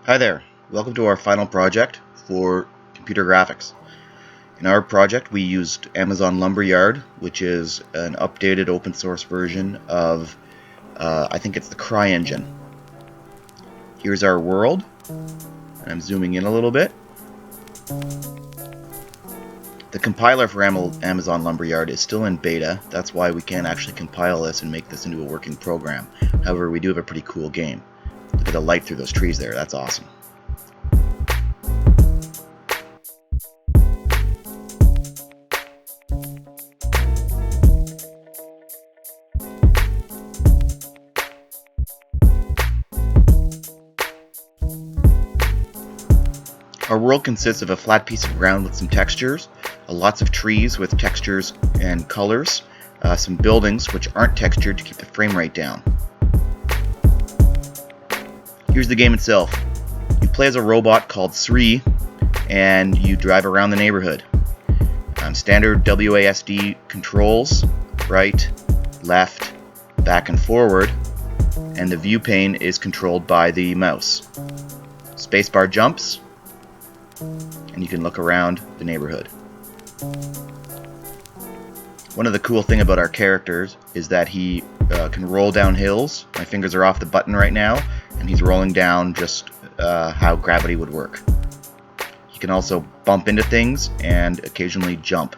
Hi there, welcome to our final project for computer graphics. In our project we used Amazon Lumberyard, which is an updated open source version of, I think it's the CryEngine. Here's our world, and I'm zooming in a little bit. The compiler for Amazon Lumberyard is still in beta, that's why we can't actually compile this and make this into a working program. However, we do have a pretty cool game. Look at the light through those trees there, that's awesome. Our world consists of a flat piece of ground with some textures, lots of trees with textures and colors, some buildings which aren't textured to keep the frame rate down. Here's the game itself. You play as a robot called Sri, and you drive around the neighborhood. Standard WASD controls, right, left, back and forward, and the view pane is controlled by the mouse. Spacebar jumps, and you can look around the neighborhood. One of the cool things about our characters is that he can roll down hills. My fingers are off the button right now, and he's rolling down just how gravity would work. He can also bump into things and occasionally jump.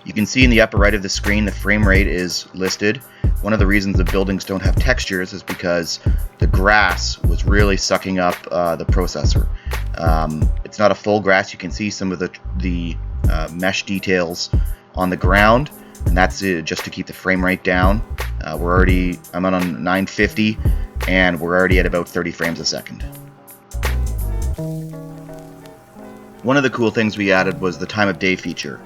You can see in the upper right of the screen the frame rate is listed. One of the reasons the buildings don't have textures is because the grass was really sucking up the processor. It's not a full grass. You can see some of the mesh details on the ground, and that's just to keep the frame rate down. I'm on 950, and we're already at about 30 frames a second. One of the cool things we added was the time of day feature.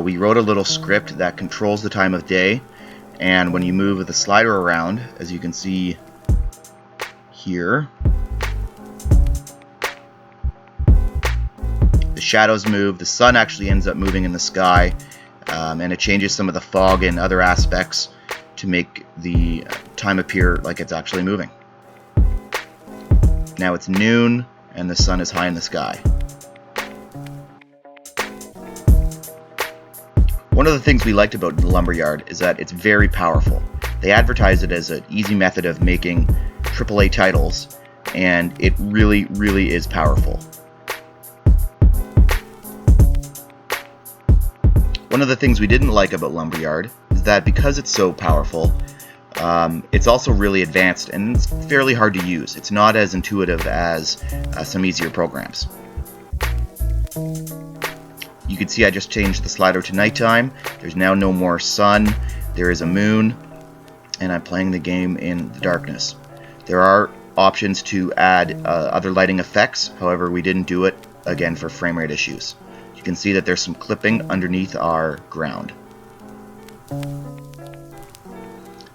We wrote a little script that controls the time of day, and when you move the slider around, as you can see here, the shadows move, the sun actually ends up moving in the sky, and it changes some of the fog and other aspects to make the time appear like it's actually moving. Now it's noon and the sun is high in the sky. One of the things we liked about the Lumberyard is that it's very powerful. They advertise it as an easy method of making AAA titles, and it really, really is powerful. One of the things we didn't like about Lumberyard is that because it's so powerful, it's also really advanced and it's fairly hard to use. It's not as intuitive as some easier programs. You can see I just changed the slider to nighttime. There's now no more sun. There is a moon, and I'm playing the game in the darkness. There are options to add other lighting effects. However, we didn't do it, again, for frame rate issues. You can see that there's some clipping underneath our ground.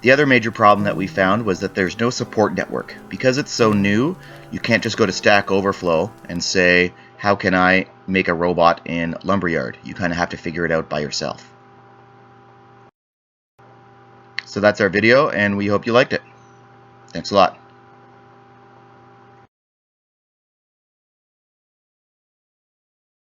The other major problem that we found was that there's no support network. Because it's so new, you can't just go to Stack Overflow and say, how can I make a robot in Lumberyard? You kind of have to figure it out by yourself. So that's our video, and we hope you liked it. Thanks a lot.